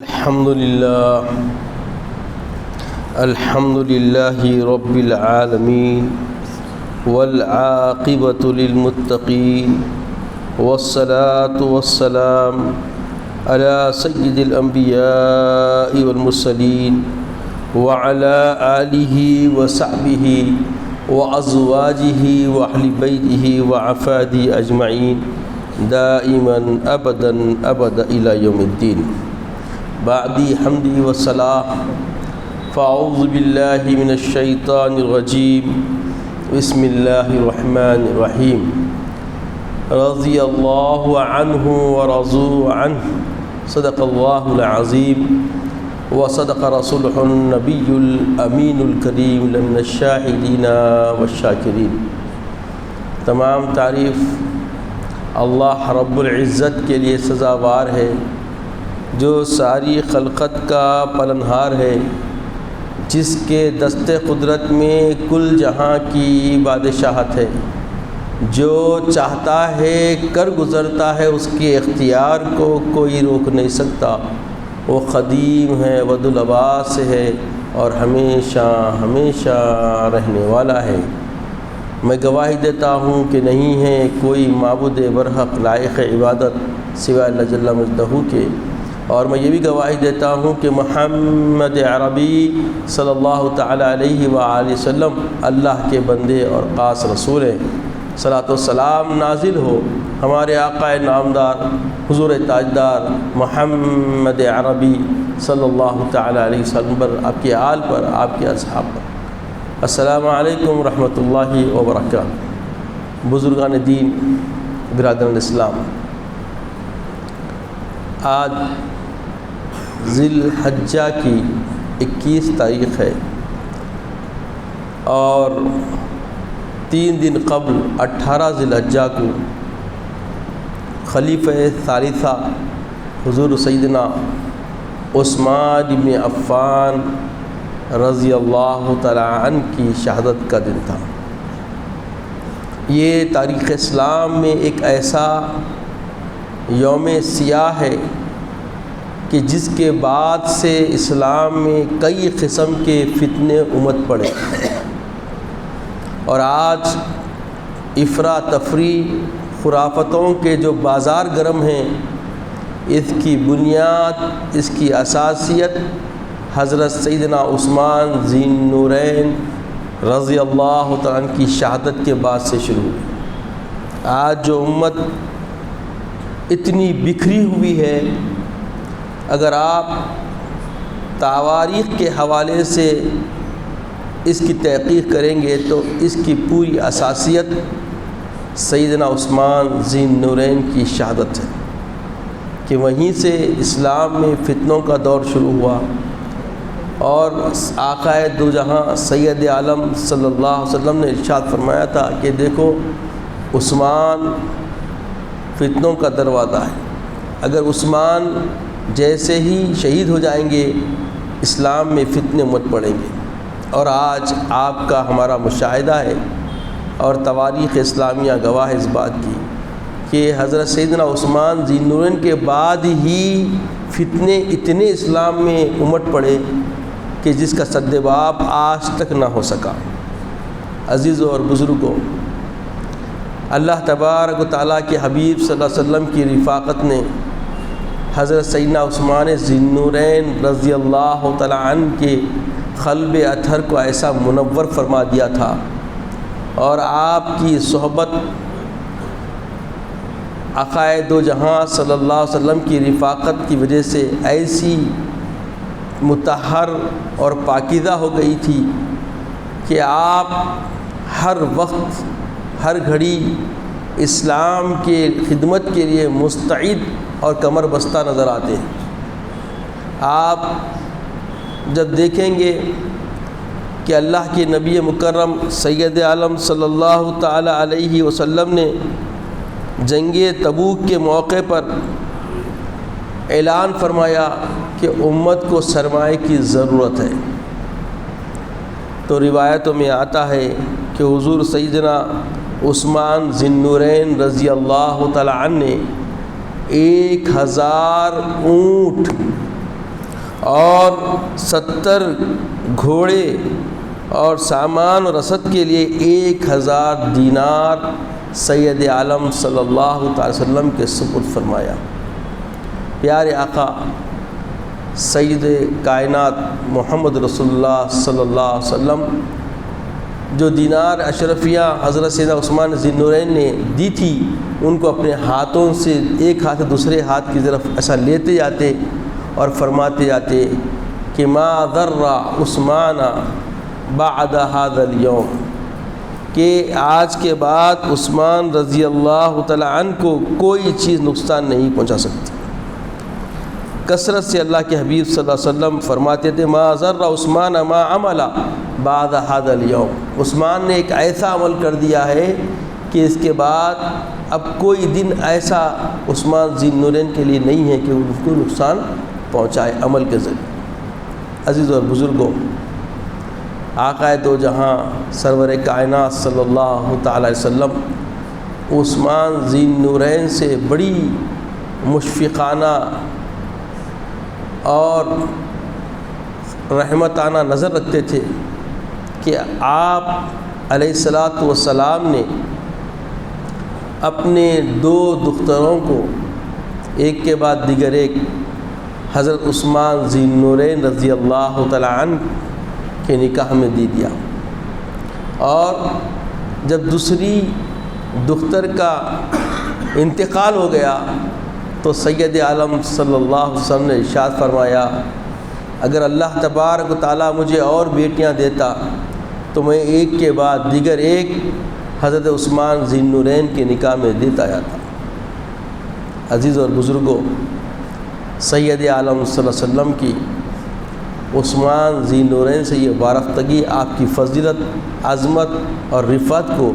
الحمد لله رب العالمين والعاقبة للمتقين والصلاة والسلام على سيد الأنبياء والمرسلين وعلى آله وصحبه وأزواجه وأهل بيته وعفاده أجمعين دائما أبدا إلى يوم الدين. بعدی حمدی والصلاة فاعوذ باللہ من الشیطان الرجیم بسم اللہ الرحمن الرحیم. رضی اللہ عنہ ورضوا عنہ صدق اللہ العظیم وصدق رسولہ النبی الامین الکریم لمن الشاہدین والشاکرین. تمام تعریف اللہ رب العزت کے لیے سزاوار ہے جو ساری خلقت کا پالنہار ہے، جس کے دست قدرت میں کل جہاں کی بادشاہت ہے. جو چاہتا ہے کر گزرتا ہے، اس کے اختیار کو کوئی روک نہیں سکتا. وہ قدیم ہے، ودالآباد ہے اور ہمیشہ رہنے والا ہے. میں گواہی دیتا ہوں کہ نہیں ہے کوئی معبود برحق لائق عبادت سوائے اللہ جل مجدہ کے، اور میں یہ بھی گواہی دیتا ہوں کہ محمد عربی صلی اللہ تعالیٰ علیہ وآلہ وسلم اللہ کے بندے اور خاص رسول ہیں. صلاۃ و سلام نازل ہو ہمارے آقا نامدار حضور تاجدار محمد عربی صلی اللہ تعالیٰ علیہ وسلم پر، آپ کے آل پر، آپ کے اصحاب پر. السلام علیکم ورحمۃ اللہ وبرکاتہ. بزرگان دین، برادران اسلام، آج ذی الحجہ کی 21 تاریخ ہے اور 3 دن قبل 18 ذی الحجہ کو خلیفہ ثالثہ حضور سیدنا عثمان بن عفان رضی اللہ تعالی عنہ کی شہادت کا دن تھا. یہ تاریخ اسلام میں ایک ایسا یوم سیاہ ہے کہ جس کے بعد سے اسلام میں کئی قسم کے فتنے امت پڑے، اور آج افراتفری خرافتوں کے جو بازار گرم ہیں، اس کی بنیاد، اس کی اساسیت حضرت سیدنا عثمان ذی النورین رضی اللہ تعالیٰ عنہ کی شہادت کے بعد سے شروع ہوئی. آج جو امت اتنی بکھری ہوئی ہے، اگر آپ تواریخ کے حوالے سے اس کی تحقیق کریں گے تو اس کی پوری اساسیت سیدنا عثمان ذی النورین کی شہادت ہے کہ وہیں سے اسلام میں فتنوں کا دور شروع ہوا. اور آقا دو جہاں سید عالم صلی اللہ علیہ وسلم نے ارشاد فرمایا تھا کہ دیکھو عثمان فتنوں کا دروازہ ہے، اگر عثمان جیسے ہی شہید ہو جائیں گے اسلام میں فتنے مت پڑیں گے. اور آج آپ کا ہمارا مشاہدہ ہے اور تواریخ اسلامیہ گواہ اس بات کی کہ حضرت سیدنا عثمان ذی النورین کے بعد ہی فتنے اتنے اسلام میں امٹ پڑے کہ جس کا سدباب آج تک نہ ہو سکا. عزیزوں اور بزرگوں، اللہ تبارک و تعالیٰ کے حبیب صلی اللہ علیہ وسلم کی رفاقت نے حضرت سیدنا عثمان ذی النورین رضی اللہ تعالیٰ عنہ کے قلب اطہر کو ایسا منور فرما دیا تھا، اور آپ کی صحبت عقائد دو جہاں صلی اللہ علیہ وسلم کی رفاقت کی وجہ سے ایسی مطہر اور پاکیزہ ہو گئی تھی کہ آپ ہر وقت ہر گھڑی اسلام کے خدمت کے لیے مستعد اور کمر بستہ نظر آتے ہیں. آپ جب دیکھیں گے کہ اللہ کے نبی مکرم سید عالم صلی اللہ تعالی علیہ وسلم نے جنگ تبوک کے موقع پر اعلان فرمایا کہ امت کو سرمایہ کی ضرورت ہے، تو روایتوں میں آتا ہے کہ حضور سیدنا عثمان ذی النورین رضی اللہ تعالی عنہ نے 1000 اونٹ اور 70 گھوڑے اور سامان و رسد کے لیے 1000 دینار سید عالم صلی اللہ تعالی وسلم کے سپرد فرمایا۔ پیارے آقا سید کائنات محمد رسول اللہ صلی اللہ علیہ وسلم جو دینار اشرفیہ حضرت سیدنا عثمان ذی النورین نے دی تھی، ان کو اپنے ہاتھوں سے ایک ہاتھ سے دوسرے ہاتھ کی طرف ایسا لیتے جاتے اور فرماتے جاتے کہ ما ضر عثمان بعد هذا اليوم، کہ آج کے بعد عثمان رضی اللہ تعالی عنہ کو کوئی چیز نقصان نہیں پہنچا سکتی۔ کثرت سے اللہ کے حبیب صلی اللہ علیہ وسلم فرماتے تھے ما ضر عثمان ما عمل بعد هذا اليوم، عثمان نے ایک ایسا عمل کر دیا ہے کہ اس کے بعد اب کوئی دن ایسا عثمان ذی النورین کے لیے نہیں ہے کہ اس کو نقصان پہنچائے عمل کے ذریعے۔ عزیز اور بزرگوں، آقا دو جہاں سرور کائنات صلی اللہ تعالی علیہ وسلم عثمان ذی النورین سے بڑی مشفقانہ اور رحمتانہ نظر رکھتے تھے کہ آپ علیہ الصلاۃ والسلام نے اپنے 2 دختروں کو ایک کے بعد دیگر ایک حضرت عثمان ذی النورین رضی اللہ تعالی عنہ کے نکاح میں دے دیا، اور جب دوسری دختر کا انتقال ہو گیا تو سید عالم صلی اللہ علیہ وسلم نے ارشاد فرمایا اگر اللہ تبارک و تعالیٰ مجھے اور بیٹیاں دیتا تو میں ایک کے بعد دیگر ایک حضرت عثمان ذی النورین کے نکاح میں دیتا جاتا۔ عزیز اور بزرگوں، سید عالم صلی اللہ علیہ وسلم کی عثمان ذی النورین سے یہ وارفتگی آپ کی فضیلت، عظمت اور رفعت کو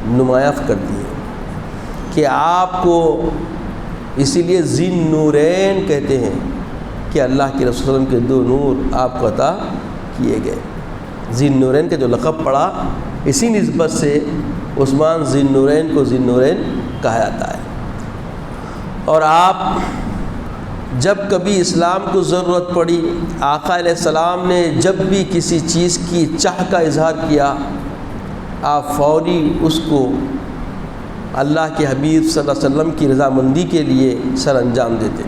نمایاں کرتی ہے کہ آپ کو اسی لیے ذی النورین کہتے ہیں کہ اللہ کے رسول صلی اللہ علیہ وسلم کے 2 نور آپ کو عطا کیے گئے۔ ذی النورین کا جو لقب پڑا اسی نسبت سے عثمان ذی النورین کو ذی النورین کہا جاتا ہے۔ اور آپ جب کبھی اسلام کو ضرورت پڑی، آقا علیہ السلام نے جب بھی کسی چیز کی چاہ کا اظہار کیا، آپ فوری اس کو اللہ کے حبیب صلی اللہ علیہ وسلم کی رضامندی کے لیے سر انجام دیتے۔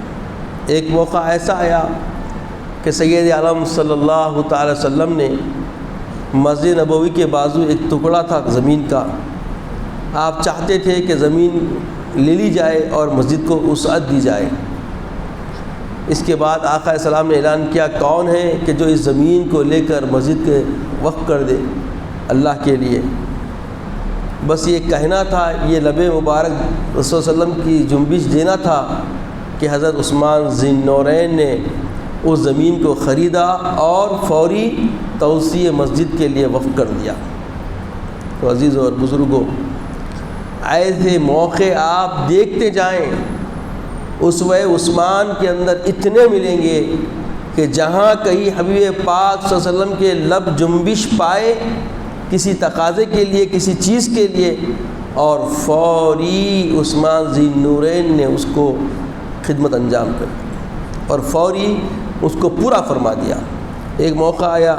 ایک موقع ایسا آیا کہ سید عالم صلی اللہ تعالی وسلم نے مسجد نبوی کے بازو ایک ٹکڑا تھا زمین کا، آپ چاہتے تھے کہ زمین لے لی جائے اور مسجد کو وسعت دی جائے۔ اس کے بعد آقا علیہ السلام نے اعلان کیا کون ہے کہ جو اس زمین کو لے کر مسجد کے وقف کر دے اللہ کے لیے۔ بس یہ کہنا تھا، یہ لب مبارک رسول صلی اللہ علیہ وسلم کی جنبش دینا تھا کہ حضرت عثمان ذی النورین نے اس زمین کو خریدا اور فوری توسیع مسجد کے لیے وقف کر دیا۔ تو عزیز اور بزرگوں، ایسے موقع آپ دیکھتے جائیں، اسوہ عثمان کے اندر اتنے ملیں گے کہ جہاں کہیں حبیب پاک صلی اللہ علیہ وسلم کے لب جنبش پائے کسی تقاضے کے لیے، کسی چیز کے لیے، اور فوری عثمان ذی النورین نے اس کو خدمت انجام کر دی اور فوری اس کو پورا فرما دیا۔ ایک موقع آیا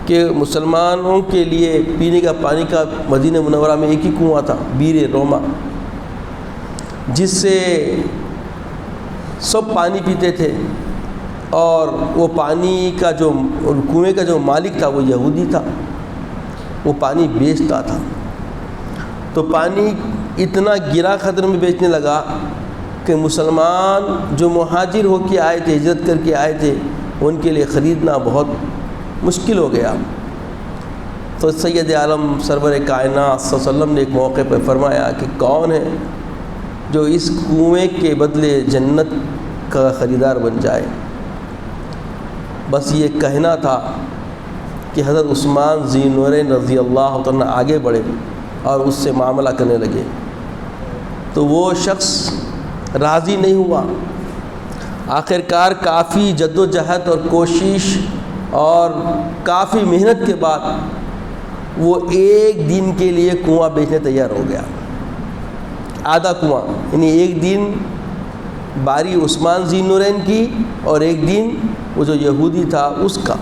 کہ مسلمانوں کے لیے پینے کا پانی کا مدینہ منورہ میں ایک ہی کنواں تھا، بیر روما، جس سے سب پانی پیتے تھے، اور وہ پانی کا جو کنویں کا جو مالک تھا وہ یہودی تھا، وہ پانی بیچتا تھا۔ تو پانی اتنا گرا خطر میں بیچنے لگا کہ مسلمان جو مہاجر ہو کے آئے تھے، ہجرت کر کے آئے تھے، ان کے لیے خریدنا بہت مشکل ہو گیا۔ تو سید عالم سرور کائنات صلی اللہ علیہ وسلم نے ایک موقع پر فرمایا کہ کون ہے جو اس کنویں کے بدلے جنت کا خریدار بن جائے۔ بس یہ کہنا تھا کہ حضرت عثمان ذی النورین رضی اللہ عنہ آگے بڑھے اور اس سے معاملہ کرنے لگے، تو وہ شخص راضی نہیں ہوا۔ آخرکار کافی جد و جہد اور کوشش اور کافی محنت کے بعد وہ ایک دن کے لیے کنواں بیچنے تیار ہو گیا، آدھا کنواں، یعنی ایک دن باری عثمان ذی النورین کی اور ایک دن وہ جو یہودی تھا اس کا۔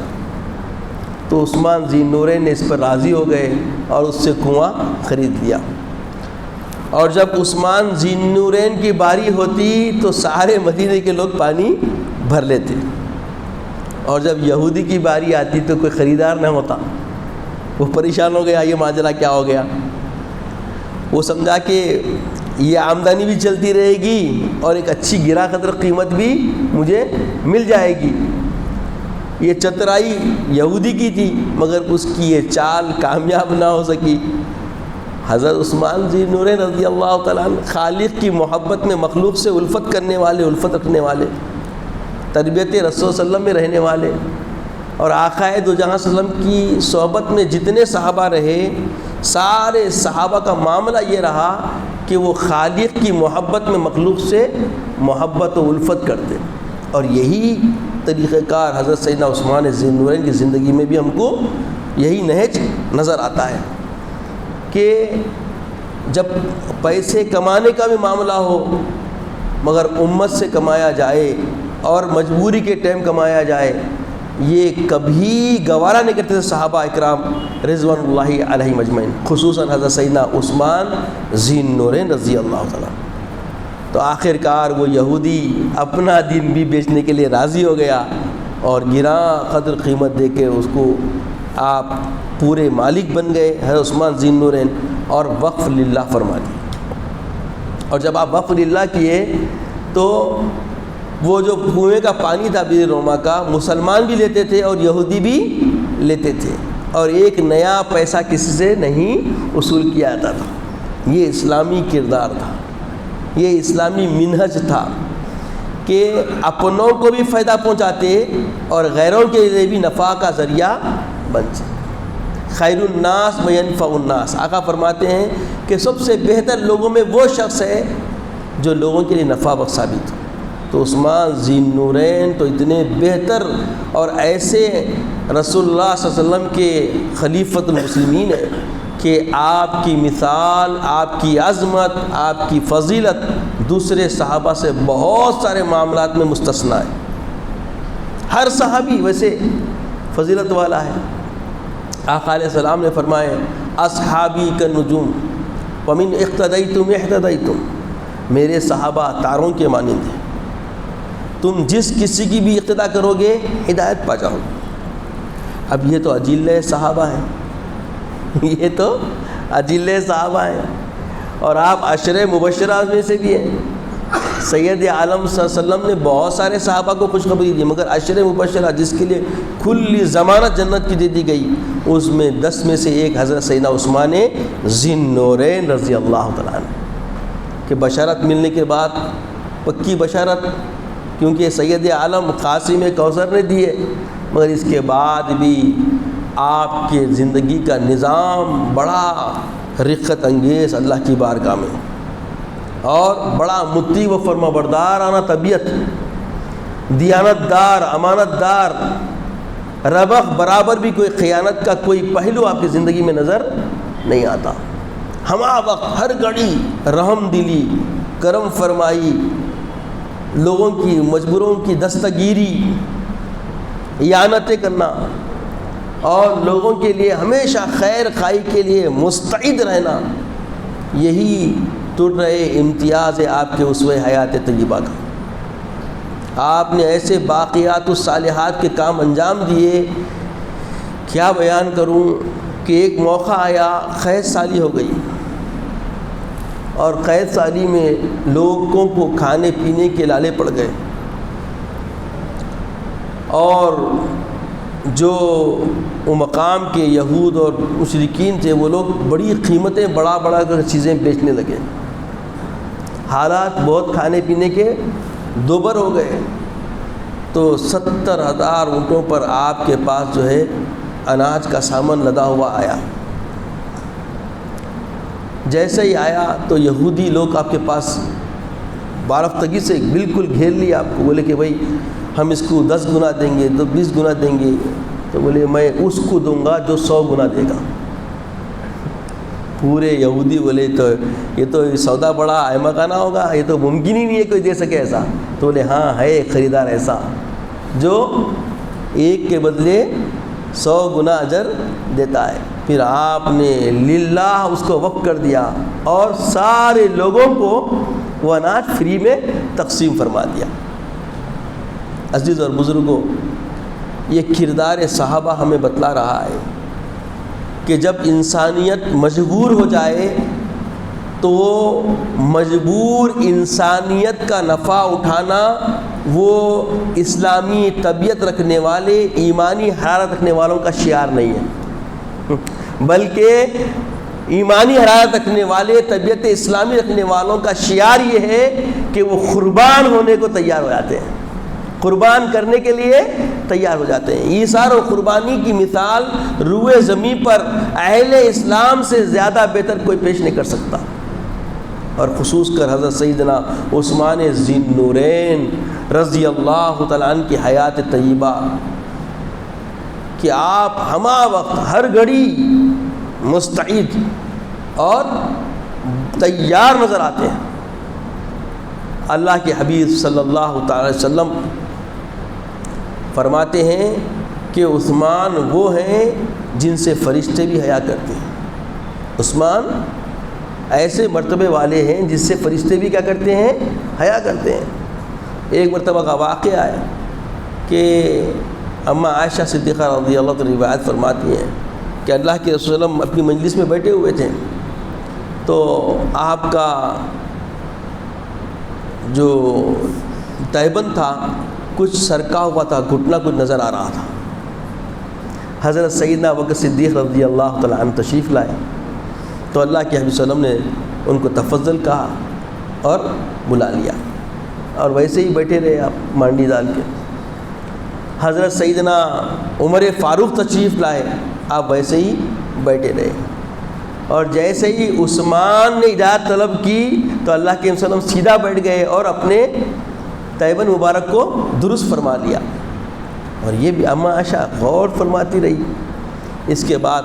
تو عثمان ذی النورین نے اس پر راضی ہو گئے اور اس سے کنواں خرید لیا۔ اور جب عثمان ذی النورین کی باری ہوتی تو سارے مدینے کے لوگ پانی بھر لیتے، اور جب یہودی کی باری آتی تو کوئی خریدار نہ ہوتا۔ وہ پریشان ہو گیا، یہ ماجرا کیا ہو گیا؟ وہ سمجھا کہ یہ آمدنی بھی چلتی رہے گی اور ایک اچھی گرا قدر قیمت بھی مجھے مل جائے گی۔ یہ چترائی یہودی کی تھی مگر اس کی یہ چال کامیاب نہ ہو سکی۔ حضرت عثمان ذی النورین رضی اللہ تعالیٰ عنہ خالق کی محبت میں مخلوق سے الفت کرنے والے، الفت رکھنے والے، تربیت رسول صلی اللہ علیہ وسلم میں رہنے والے، اور آقا دو جہاں صلی اللہ علیہ وسلم کی صحبت میں جتنے صحابہ رہے، سارے صحابہ کا معاملہ یہ رہا کہ وہ خالق کی محبت میں مخلوق سے محبت و الفت کرتے، اور یہی طریقہ کار حضرت سیدنا عثمان ذی النورین کی زندگی میں بھی ہم کو یہی نہج نظر آتا ہے کہ جب پیسے کمانے کا بھی معاملہ ہو مگر امت سے کمایا جائے اور مجبوری کے ٹائم کمایا جائے، یہ کبھی گوارا نہیں کرتے تھے صحابہ اکرام رضوان اللہ علیہ مجمعین، خصوصاً حضرت سیدنا عثمان ذی النورین رضی اللہ تعالیٰ۔ تو آخر کار وہ یہودی اپنا دین بھی بیچنے کے لیے راضی ہو گیا اور گراں قدر قیمت دے کے اس کو آپ پورے مالک بن گئے حضرت عثمان ذی النورین، اور وقف للہ فرما دی۔ اور جب آپ وقف للہ کیے تو وہ جو کنویں کا پانی تھا بئر روما کا، مسلمان بھی لیتے تھے اور یہودی بھی لیتے تھے، اور ایک نیا پیسہ کسی سے نہیں وصول کیا جاتا تھا۔ یہ اسلامی کردار تھا، یہ اسلامی منہج تھا کہ اپنوں کو بھی فائدہ پہنچاتے اور غیروں کے لیے بھی نفع کا ذریعہ بنتے۔ خیر الناس و ینفع الناس، آقا فرماتے ہیں کہ سب سے بہتر لوگوں میں وہ شخص ہے جو لوگوں کے لیے نفع بخش ثابت ہو۔ تو عثمان ذی النورین تو اتنے بہتر اور ایسے رسول اللہ صلی اللہ علیہ وسلم کے خلیفۃ المسلمین ہیں کہ آپ کی مثال، آپ کی عظمت، آپ کی فضیلت دوسرے صحابہ سے بہت سارے معاملات میں مستثنیٰ ہے۔ ہر صحابی ویسے فضیلت والا ہے۔ آقا علیہ السلام نے فرمایا اصحابی کالنجوم ومن اقتدیتم اہتدیتم، میرے صحابہ تاروں کے مانند ہیں، تم جس کسی کی بھی اقتدا کرو گے ہدایت پا جاؤ گے۔ اب یہ تو اجیل صحابہ ہیں، یہ تو اجیل صحابہ ہیں، اور آپ عشرہ مبشرہ میں سے بھی ہیں۔ سید عالم صلی اللہ علیہ وسلم نے بہت سارے صحابہ کو خوشخبری دی، مگر عشرہ مبشرہ جس کے لیے کھلی ضمانت جنت کی دے دی گئی، اس میں 10 میں سے ایک حضرت سیدنا عثمان ذی النورین رضی اللہ تعالیٰ عنہ، کہ بشارت ملنے کے بعد پکی بشارت، کیونکہ سید عالم قاسم کوثر نے دی ہے، مگر اس کے بعد بھی آپ کے زندگی کا نظام بڑا رقت انگیز اللہ کی بارگاہ میں، اور بڑا مطیع و فرما بردارانہ طبیعت، دیانت دار، امانت دار، ربق برابر بھی کوئی خیانت کا کوئی پہلو آپ کی زندگی میں نظر نہیں آتا۔ ہمہ وقت ہر گھڑی رحم دلی، کرم فرمائی، لوگوں کی مجبوروں کی دستگیری، اعانتیں کرنا، اور لوگوں کے لیے ہمیشہ خیر خواہی کے لیے مستعد رہنا، یہی ٹوٹ رہے امتیاز ہے آپ کے اسوہ حیات طیبہ کا۔ آپ نے ایسے باقیات الصالحات کے کام انجام دیے، کیا بیان کروں کہ ایک موقع آیا، قید سالی ہو گئی، اور قید سالی میں لوگوں کو کھانے پینے کے لالے پڑ گئے، اور جو مقام کے یہود اور مشرکین تھے وہ لوگ بڑی قیمتیں بڑا بڑا کر چیزیں بیچنے لگے، حالات بہت کھانے پینے کے دوبر ہو گئے۔ تو 70,000 اونٹوں پر آپ کے پاس جو ہے اناج کا سامان لدا ہوا آیا۔ جیسے ہی آیا تو یہودی لوگ آپ کے پاس بارفتگی سے بالکل گھیر لیا آپ کو، بولے کہ بھائی ہم اس کو 10 گنا دیں گے، تو 20 گنا دیں گے، تو بولے میں اس کو دوں گا جو 100 گنا دے گا۔ پورے یہودی بولے تو یہ تو سودا بڑا احمقانہ ہوگا، یہ تو ممکن ہی نہیں ہے کوئی دے سکے ایسا۔ تو بولے ہاں ہے خریدار ایسا، جو ایک کے بدلے 100 گنا اجر دیتا ہے۔ پھر آپ نے للہ اس کو وقف کر دیا اور سارے لوگوں کو وہ اناج فری میں تقسیم فرما دیا۔ عزیز اور بزرگوں، یہ کردار صحابہ ہمیں بتلا رہا ہے کہ جب انسانیت مجبور ہو جائے تو وہ مجبور انسانیت کا نفع اٹھانا وہ اسلامی طبیعت رکھنے والے، ایمانی حرارت رکھنے والوں کا شعار نہیں ہے، بلکہ ایمانی حرارت رکھنے والے، طبیعت اسلامی رکھنے والوں کا شعار یہ ہے کہ وہ قربان ہونے کو تیار ہو جاتے ہیں، قربان کرنے کے لیے تیار ہو جاتے ہیں۔ ایثار و قربانی کی مثال روئے زمین پر اہل اسلام سے زیادہ بہتر کوئی پیش نہیں کر سکتا، اور خصوص کر حضرت سیدنا عثمان ذی النورین رضی اللہ تعالیٰ عنہ کی حیات طیبہ، کہ آپ ہمہ وقت ہر گھڑی مستعد اور تیار نظر آتے ہیں۔ اللہ کے حبیب صلی اللہ تعالی وسلم فرماتے ہیں کہ عثمان وہ ہیں جن سے فرشتے بھی حیا کرتے ہیں۔ عثمان ایسے مرتبے والے ہیں جس سے فرشتے بھی کیا کرتے ہیں؟ حیا کرتے ہیں۔ ایک مرتبہ کا واقعہ ہے کہ اماں عائشہ صدیقہ رضی اللہ عنہ روایت فرماتی ہیں کہ اللہ کے رسول صلی اللہ علیہ وسلم اپنی مجلس میں بیٹھے ہوئے تھے، تو آپ کا جو تہبند تھا کچھ سرکا ہوا تھا، گھٹنا کچھ نظر آ رہا تھا۔ حضرت سیدنا ابوبکر صدیق رضی اللہ تعالیٰ عنہ تشریف لائے تو اللہ کے حبیب صلی اللہ علیہ وسلم نے ان کو تفضل کہا اور بلا لیا، اور ویسے ہی بیٹھے رہے آپ مانڈی ڈال کے۔ حضرت سیدنا عمر فاروق تشریف لائے، آپ ویسے ہی بیٹھے رہے، اور جیسے ہی عثمان نے اجازت طلب کی تو اللہ کے وسلم سیدھا بیٹھ گئے اور اپنے تیبن مبارک کو درست فرما لیا۔ اور یہ بھی اماں عائشہ غور فرماتی رہی۔ اس کے بعد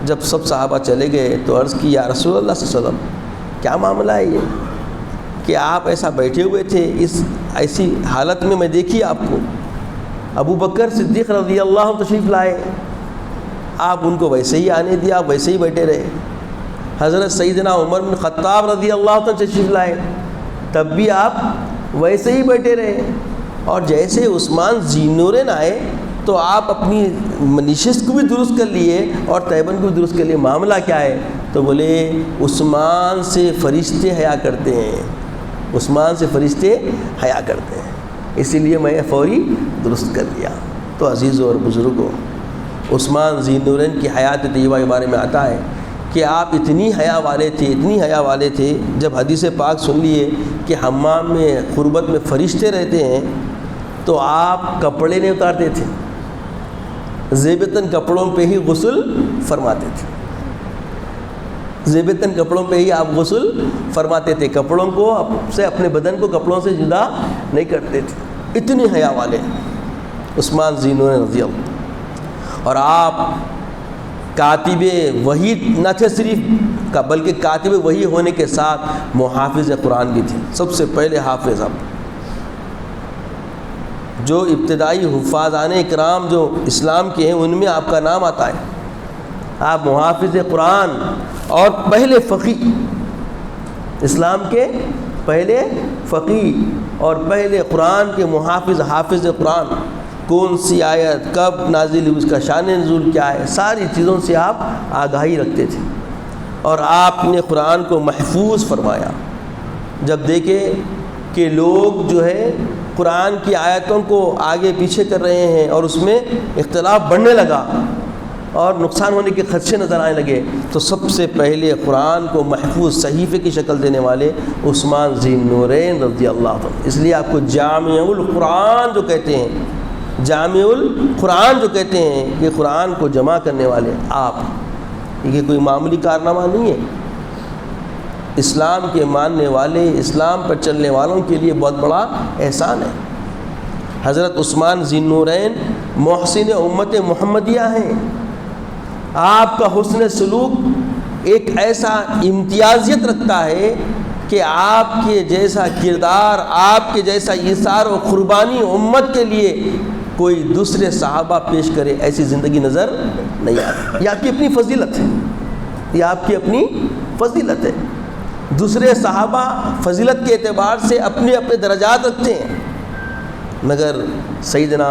جب سب صحابہ چلے گئے تو عرض کی، یا رسول اللہ صلی اللہ علیہ وسلم کیا معاملہ ہے یہ کہ آپ ایسا بیٹھے ہوئے تھے، اس ایسی حالت میں میں دیکھی آپ کو۔ ابو بکر صدیق رضی اللہ عنہ تشریف لائے، آپ ان کو ویسے ہی آنے دیا، آپ ویسے ہی بیٹھے رہے۔ حضرت سیدنا عمر بن خطاب رضی اللہ عنہ تشریف لائے، تب بھی آپ ویسے ہی بیٹھے رہے، اور جیسے عثمان ذی النورین آئے تو آپ اپنی نشست کو بھی درست کر لیے اور تیبن کو بھی درست کر لیے۔ معاملہ کیا ہے؟ تو بولے عثمان سے فرشتے حیا کرتے ہیں، عثمان سے فرشتے حیا کرتے ہیں، اسی لیے میں فوری درست کر لیا۔ تو عزیزوں اور بزرگوں، عثمان ذی النورین کی حیات طیبہ کے بارے میں آتا ہے کہ آپ اتنی حیا والے تھے، اتنی حیا والے تھے، جب حدیث پاک سن لیے کہ حمام میں قربت میں فرشتے رہتے ہیں تو آپ کپڑے نہیں اتارتے تھے، زیبتاً کپڑوں پہ ہی غسل فرماتے تھے، زیبتاً کپڑوں پہ ہی آپ غسل فرماتے تھے، کپڑوں کو سے اپنے بدن کو کپڑوں سے جدا نہیں کرتے تھے، اتنی حیا والے عثمان ذی النورین رضی اللہ۔ اور آپ کاتب وحی نہ تھے صرف کا، بلکہ کاتب وحی ہونے کے ساتھ محافظ قرآن بھی تھے، سب سے پہلے حافظ آپ، جو ابتدائی حفاظان اکرام جو اسلام کے ہیں ان میں آپ کا نام آتا ہے۔ آپ محافظ قرآن اور پہلے فقیہ، اسلام کے پہلے فقیہ اور پہلے قرآن کے محافظ، حافظ قرآن، کون سی آیت کب نازل ہوئی، اس کا شان نزول کیا ہے، ساری چیزوں سے آپ آگاہی رکھتے تھے، اور آپ نے قرآن کو محفوظ فرمایا۔ جب دیکھے کہ لوگ جو ہے قرآن کی آیتوں کو آگے پیچھے کر رہے ہیں اور اس میں اختلاف بڑھنے لگا اور نقصان ہونے کے خدشے نظر آنے لگے، تو سب سے پہلے قرآن کو محفوظ صحیفے کی شکل دینے والے عثمان ذی النورین رضی اللہ عنہ۔ اس لیے آپ کو جامع القرآن جو کہتے ہیں، جامع القرآن جو کہتے ہیں، کہ قرآن کو جمع کرنے والے آپ، یہ کوئی معمولی کارنامہ نہیں ہے، اسلام کے ماننے والے، اسلام پر چلنے والوں کے لیے بہت بڑا احسان ہے۔ حضرت عثمان ذی النورین محسن امت محمدیہ ہیں۔ آپ کا حسن سلوک ایک ایسا امتیازیت رکھتا ہے کہ آپ کے جیسا کردار، آپ کے جیسا ایثار و قربانی امت کے لیے کوئی دوسرے صحابہ پیش کرے، ایسی زندگی نظر نہیں آتی۔ یہ آپ کی اپنی فضیلت ہے، یہ آپ کی اپنی فضیلت ہے۔ دوسرے صحابہ فضیلت کے اعتبار سے اپنے اپنے درجات رکھتے ہیں، مگر سیدنا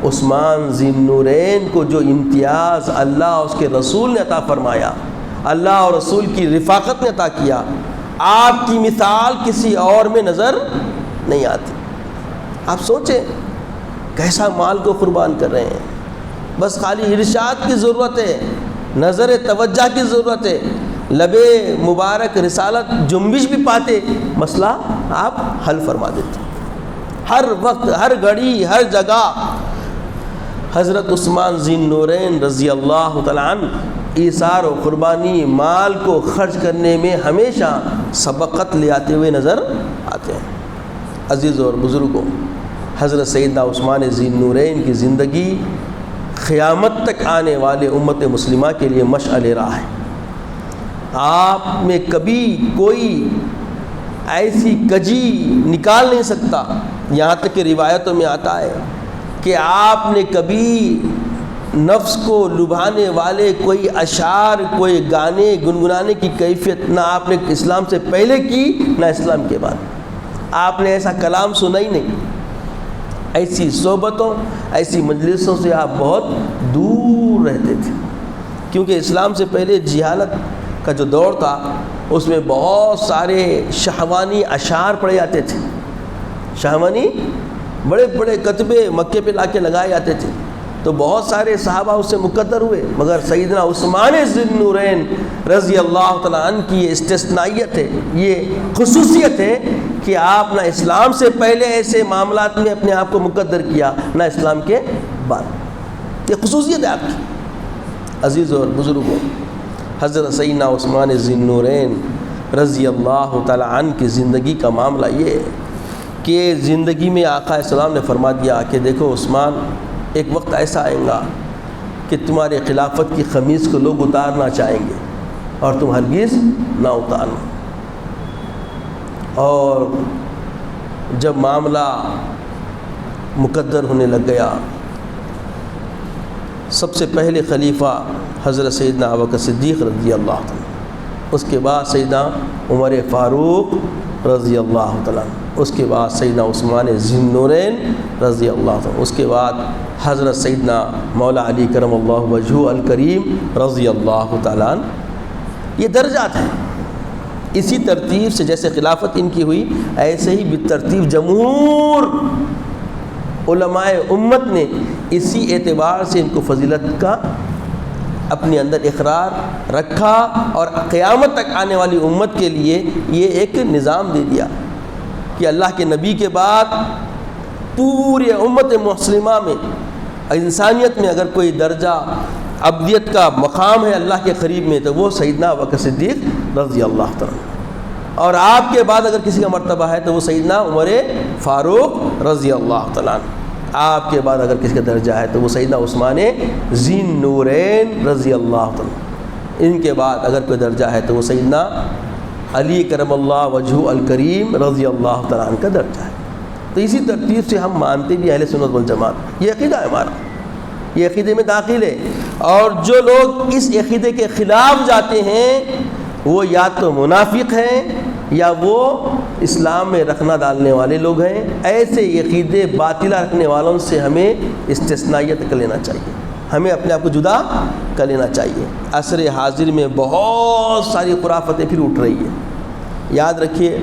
عثمان ذی النورین کو جو امتیاز اللہ اور اس کے رسول نے عطا فرمایا، اللہ اور رسول کی رفاقت نے عطا کیا، آپ کی مثال کسی اور میں نظر نہیں آتی۔ آپ سوچیں کیسا مال کو قربان کر رہے ہیں، بس خالی ارشاد کی ضرورت ہے، نظر توجہ کی ضرورت ہے، لب مبارک رسالت جنبش بھی پاتے، مسئلہ آپ حل فرما دیتے۔ ہر وقت، ہر گھڑی، ہر جگہ حضرت عثمان ذی النورین رضی اللہ تعالیٰ عنہ ایثار و قربانی، مال کو خرچ کرنے میں ہمیشہ سبقت لے آتے ہوئے نظر آتے ہیں۔ عزیز اور بزرگوں، حضرت سیدنا عثمان ذی النورین کی زندگی قیامت تک آنے والے امت مسلمہ کے لیے مشعل راہ ہے۔ آپ میں کبھی کوئی ایسی کجی نکال نہیں سکتا، یہاں تک کہ روایتوں میں آتا ہے کہ آپ نے کبھی نفس کو لبھانے والے کوئی اشعار، کوئی گانے گنگنانے کی کیفیت نہ آپ نے اسلام سے پہلے کی نہ اسلام کے بعد۔ آپ نے ایسا کلام سنا ہی نہیں۔ ایسی صحبتوں، ایسی مجلسوں سے آپ بہت دور رہتے تھے، کیونکہ اسلام سے پہلے جہالت کا جو دور تھا اس میں بہت سارے شہوانی اشعار پڑھے جاتے تھے، شہوانی بڑے بڑے کتبے مکے پہ لا کے لگائے جاتے تھے، تو بہت سارے صحابہ اس سے مقدر ہوئے، مگر سیدنا عثمان ذی النورین رضی اللہ تعالیٰ عنہ کی یہ استثنائیت ہے، یہ خصوصیت ہے کہ آپ نہ اسلام سے پہلے ایسے معاملات میں اپنے آپ کو مقدر کیا نہ اسلام کے بعد، یہ خصوصیت ہے آپ کی۔ عزیز اور بزرگوں، حضرت سیدنا عثمان ذی النورین رضی اللہ تعالیٰ عنہ کی زندگی کا معاملہ یہ ہے کہ زندگی میں آقا السلام نے فرما دیا کہ دیکھو عثمان، ایک وقت ایسا آئے گا کہ تمہارے خلافت کی قمیص کو لوگ اتارنا چاہیں گے اور تم ہرگز نہ اتارنا۔ اور جب معاملہ مقدر ہونے لگ گیا، سب سے پہلے خلیفہ حضرت سیدنا ابوبکر صدیق رضی اللہ عنہ، اس کے بعد سیدنا عمر فاروق رضی اللہ تعالیٰ عنہ، اس کے بعد سیدنا عثمان ذی النورین رضی اللہ عنہ، اس کے بعد حضرت سیدنا مولا علی کرم اللہ وجہہ الکریم رضی اللہ تعالیٰ عنہ۔ یہ درجات ہیں، اسی ترتیب سے جیسے خلافت ان کی ہوئی، ایسے ہی بالترتیب جمہور علماء امت نے اسی اعتبار سے ان کو فضیلت کا اپنے اندر اقرار رکھا، اور قیامت تک آنے والی امت کے لیے یہ ایک نظام دے دیا کہ اللہ کے نبی کے بعد پوری امت مسلمہ میں، انسانیت میں اگر کوئی درجہ ابدیت کا مقام ہے اللہ کے قریب میں تو وہ سیدنا ابوبکر صدیق رضی اللہ تعالیٰ، اور آپ کے بعد اگر کسی کا مرتبہ ہے تو وہ سیدنا عمر فاروق رضی اللہ تعالیٰ، آپ کے بعد اگر کسی کا درجہ ہے تو وہ سیدنا عثمان ذی النورین رضی اللہ تعالیٰ، ان کے بعد اگر کوئی درجہ ہے تو وہ سیدنا علی کرم اللہ وجہہ الکریم رضی اللہ تعالیٰ عنہ کا درجہ ہے۔ تو اسی ترتیب سے ہم مانتے بھی اہل سنت والجماعت، یہ عقیدہ ہے ہمارا، یہ عقیدے میں داخل ہے، اور جو لوگ اس عقیدے کے خلاف جاتے ہیں وہ یا تو منافق ہیں یا وہ اسلام میں رکھنا ڈالنے والے لوگ ہیں۔ ایسے عقیدے باطلہ رکھنے والوں سے ہمیں استثنائیت کر لینا چاہیے، ہمیں اپنے آپ کو جدا کر لینا چاہیے۔ عصر حاضر میں بہت ساری خرافتیں پھر اٹھ رہی ہیں۔ یاد رکھیے،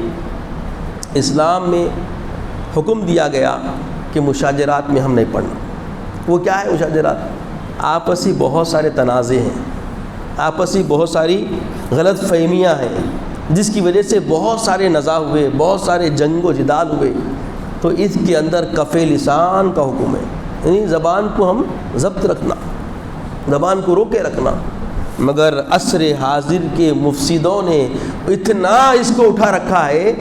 اسلام میں حکم دیا گیا کہ مشاجرات میں ہم نہیں پڑھنا۔ وہ کیا ہے مشاجرات؟ آپسی بہت سارے تنازع ہیں، آپسی بہت ساری غلط فہمیاں ہیں، جس کی وجہ سے بہت سارے نزاع ہوئے، بہت سارے جنگ و جدال ہوئے، تو اس کے اندر کف لسان کا حکم ہے، یعنی زبان کو ہم ضبط رکھنا، زبان کو روکے رکھنا۔ مگر عصر حاضر کے مفسدوں نے اتنا اس کو اٹھا رکھا ہے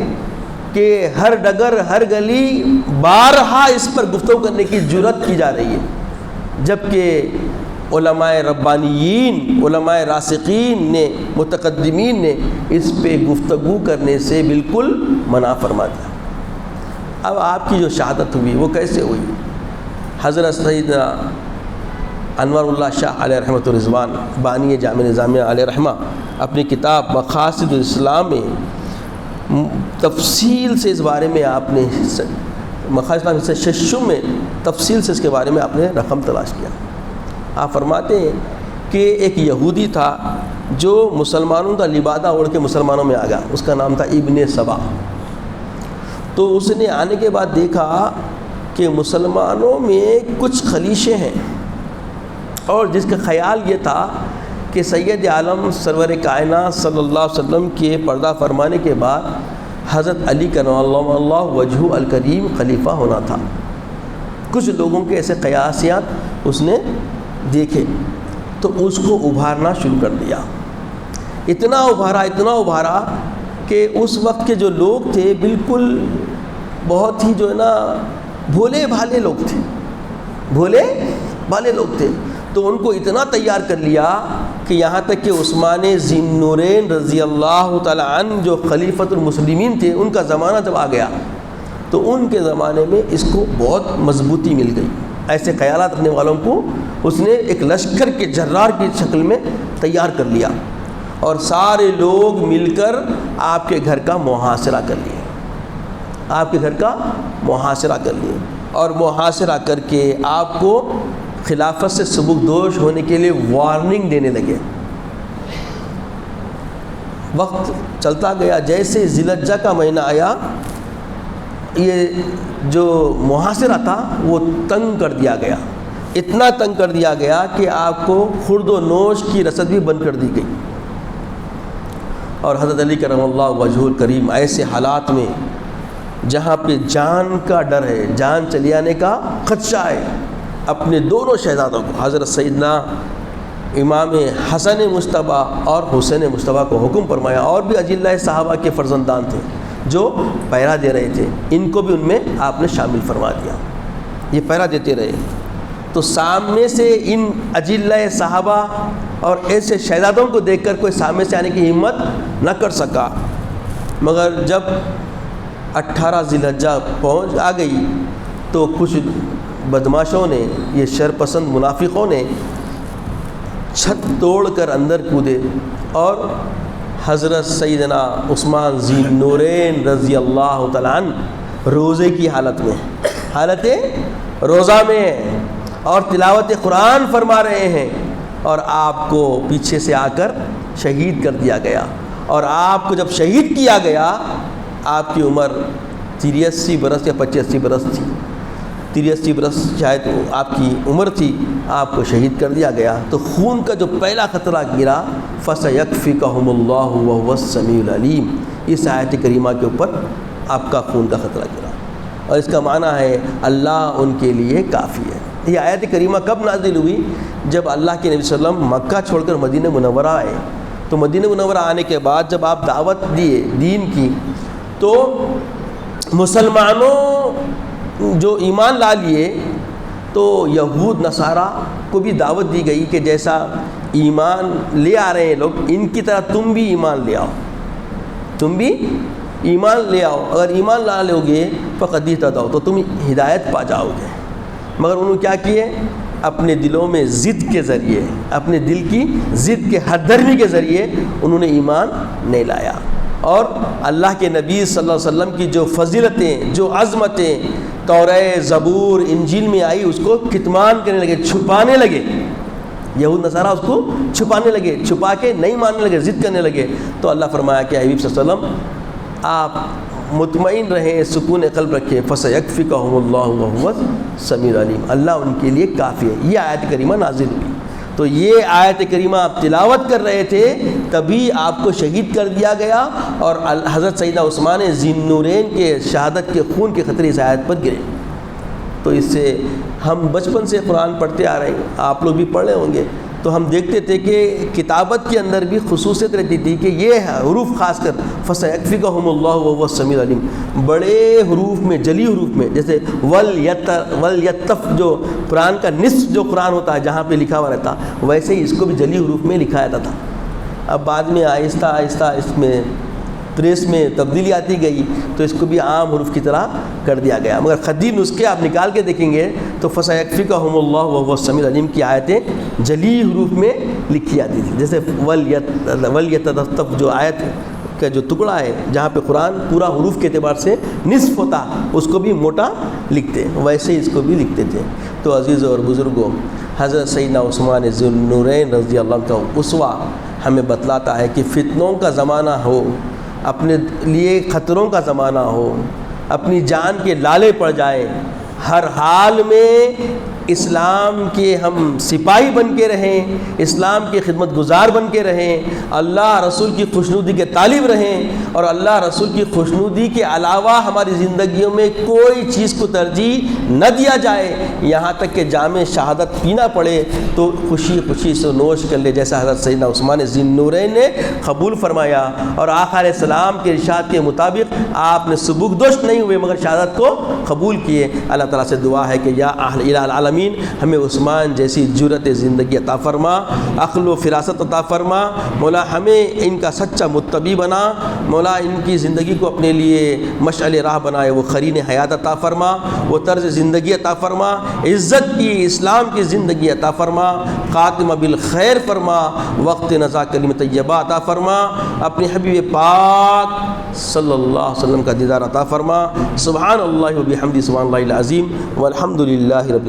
کہ ہر ڈگر ہر گلی بارہا اس پر گفتگو کرنے کی جرات کی جا رہی ہے، جبکہ علماء ربانیین، علماء راسخین نے، متقدمین نے اس پہ گفتگو کرنے سے بالکل منع فرما دیا۔ اب آپ کی جو شہادت ہوئی وہ کیسے ہوئی؟ حضرت سیدنا انور اللہ شاہ علیہ رحمۃ الرضوان بانی جامع نظامیہ علیہ رحمہ اپنی کتاب مقاصد الاسلام میں تفصیل سے اس بارے میں آپ نے مقاصد الاسلام سے ششم میں تفصیل سے اس کے بارے میں آپ نے رقم تلاش کیا۔ آپ فرماتے ہیں کہ ایک یہودی تھا جو مسلمانوں کا لبادہ اوڑھ کے مسلمانوں میں آ گیا، اس کا نام تھا ابن سبا۔ تو اس نے آنے کے بعد دیکھا کہ مسلمانوں میں کچھ خلیشیں ہیں، اور جس کا خیال یہ تھا کہ سید عالم سرور کائنات صلی اللہ علیہ وسلم کے پردہ فرمانے کے بعد حضرت علی کرم اللہ وجہ الکریم خلیفہ ہونا تھا۔ کچھ لوگوں کے ایسے قیاسیات اس نے دیکھے تو اس کو ابھارنا شروع کر دیا۔ اتنا ابھارا کہ اس وقت کے جو لوگ تھے بالکل بہت ہی جو ہے نا بھولے بھالے لوگ تھے، تو ان کو اتنا تیار کر لیا کہ یہاں تک کہ عثمان ذی النورین رضی اللہ تعالی عنہ جو خلیفۃ المسلمین تھے، ان کا زمانہ جب آ گیا تو ان کے زمانے میں اس کو بہت مضبوطی مل گئی۔ ایسے خیالات رکھنے والوں کو اس نے ایک لشکر کے جرار کی شکل میں تیار کر لیا، اور سارے لوگ مل کر آپ کے گھر کا محاصرہ کر لیے، اور محاصرہ کر کے آپ کو خلافت سے سبکدوش ہونے کے لیے وارننگ دینے لگے۔ وقت چلتا گیا، جیسے ذی الحجہ کا مہینہ آیا، یہ جو محاصرہ تھا وہ تنگ کر دیا گیا، اتنا تنگ کر دیا گیا کہ آپ کو خورد و نوش کی رسد بھی بند کر دی گئی۔ اور حضرت علی کرم اللہ وجہ الکریم ایسے حالات میں جہاں پہ جان کا ڈر ہے، جان چلی آنے کا خدشہ ہے، اپنے دونوں شہزادوں کو حضرت سیدنا امام حسن مجتبیٰ اور حسین مجتبیٰ کو حکم فرمایا، اور بھی اجلہ صحابہ کے فرزندان تھے جو پہرا دے رہے تھے، ان کو بھی ان میں آپ نے شامل فرما دیا، یہ پہرا دیتے رہے۔ تو سامنے سے ان اجلہ صحابہ اور ایسے شہزادوں کو دیکھ کر کوئی سامنے سے آنے کی ہمت نہ کر سکا، مگر جب 18 ذی الحجہ آ گئی تو کچھ بدماشوں نے، یہ شرپسند منافقوں نے چھت توڑ کر اندر کودے اور حضرت سیدنا عثمان ذی النورین رضی اللہ تعالیٰ عنہ روزے کی حالت روزہ میں اور تلاوت قرآن فرما رہے ہیں، اور آپ کو پیچھے سے آ کر شہید کر دیا گیا۔ اور آپ کو جب شہید کیا گیا، آپ کی عمر 83 برس یا 85 برس تھی، 83 برس شاید آپ کی عمر تھی، آپ کو شہید کر دیا گیا۔ تو خون کا جو پہلا خطرہ گرا، فَسَيَكْفِكَهُمُ اللَّهُ وَهُوَ السَّمِيعُ الْعَلِيمُ، اس آیت کریمہ کے اوپر آپ کا خون کا خطرہ گرا، اور اس کا معنی ہے اللہ ان کے لیے کافی ہے۔ یہ آیت کریمہ کب نازل ہوئی؟ جب اللہ کے نبی صلی اللہ علیہ وسلم مکہ چھوڑ کر مدینہ منورہ آئے، تو مدینہ منورہ آنے کے بعد جب آپ دعوت دیے دین کی، تو مسلمانوں جو ایمان لا لیے تو یہود نصارہ کو بھی دعوت دی گئی کہ جیسا ایمان لے آ رہے ہیں لوگ، ان کی طرح تم بھی ایمان لے آؤ، اگر ایمان لا لو گے فقد اہتدوا، تو تم ہدایت پا جاؤ گے۔ مگر انہوں نے کیا کیے؟ اپنے دلوں میں ضد کے ذریعے، اپنے دل کی ضد کے ہر درمی کے ذریعے انہوں نے ایمان نہیں لایا، اور اللہ کے نبی صلی اللہ علیہ وسلم کی جو فضیلتیں، جو عظمتیں تورات، زبور، انجیل میں آئی، اس کو کتمان کرنے لگے، چھپانے لگے۔ یہود نصارہ اس کو چھپانے لگے، چھپا کے نہیں ماننے لگے، ضد کرنے لگے۔ تو اللہ فرمایا کہ حبیب صلی اللہ علیہ وسلم آپ مطمئن رہیں، سکون قلب رکھیں، فَسَيَكْفِكَهُمُ اللَّهُ وَهُوَ السَّمِيعُ الْعَلِيمُ، اللہ ان کے لیے کافی ہے۔ یہ آیت کریمہ نازل ہوئی، تو یہ آیت کریمہ آپ تلاوت کر رہے تھے، تبھی آپ کو شہید کر دیا گیا، اور حضرت سیدنا عثمان ذی النورین کے شہادت کے خون کے خطرے اس آیت پر گرے۔ تو اس سے ہم بچپن سے قرآن پڑھتے آ رہے ہیں، آپ لوگ بھی پڑھ رہے ہوں گے، تو ہم دیکھتے تھے کہ کتابت کے اندر بھی خصوصیت رہتی تھی کہ یہ حروف خاص کر فَسَيَكْفِكَهُمُ اللَّهُ وَهُوَ السَّمِيعُ الْعَلِيمُ، بڑے حروف میں، جلی حروف میں، جیسے وَلْيَتَّف جو قرآن کا نصف جو قرآن ہوتا ہے جہاں پہ لکھا ہوا رہتا، ویسے ہی اس کو بھی جلی حروف میں لکھا جاتا تھا۔ اب بعد میں آہستہ آہستہ اس میں پریس میں تبدیلی آتی گئی تو اس کو بھی عام حروف کی طرح کر دیا گیا، مگر خطی نسخے آپ نکال کے دیکھیں گے تو فَسَيَكْفِكَهُمُ اللَّهُ وَهُوَ السَّمِيعُ الْعَلِيمُ کی آیتیں جلی حروف میں لکھی جاتی تھی، جیسے وَلْيَتَّف جو آیت کا جو ٹکڑا ہے جہاں پہ قرآن پورا حروف کے اعتبار سے نصف ہوتا اس کو بھی موٹا لکھتے، ویسے اس کو بھی لکھتے تھے۔ تو عزیز اور بزرگوں، حضرت سیدنا عثمان ذو النورین رضی اللہ عنہ کا اسوہ ہمیں بتلاتا ہے کہ فتنوں کا زمانہ ہو، اپنے لیے خطروں کا زمانہ ہو، اپنی جان کے لالے پڑ جائیں، ہر حال میں اسلام کے ہم سپاہی بن کے رہیں، اسلام کے خدمت گزار بن کے رہیں، اللہ رسول کی خوشنودی کے طالب رہیں، اور اللہ رسول کی خوشنودی کے علاوہ ہماری زندگیوں میں کوئی چیز کو ترجیح نہ دیا جائے، یہاں تک کہ جام شہادت پینا پڑے تو خوشی خوشی سے نوش کر لے، جیسا حضرت سیدنا عثمان ذو النورین نے قبول فرمایا، اور آقا علیہ السلام کے ارشاد کے مطابق آپ نے سبکدوش نہیں ہوئے مگر شہادت کو قبول کیے۔ اللہ تعالیٰ سے دعا ہے کہ یا الہ العالمین ہمیں عثمان جیسی جرت زندگی عطا فرما، عقل و فراست عطا فرما، مولا ہمیں ان کا سچا متبع بنا، مولا ان کی زندگی کو اپنے لیے مشعل راہ بنائے، وہ قرین حیات عطا فرما، وہ طرز زندگی عطا فرما، عزت کی اسلام کی زندگی عطا فرما، خاتمہ بالخیر فرما، وقت نزا کلمہ طیبہ عطا فرما، اپنے حبیب پاک صلی اللہ علیہ وسلم کا دیدار عطا فرما۔ سبحان اللہ و بحمدہ، سبحان اللہ العظیم، والحمد للہ رب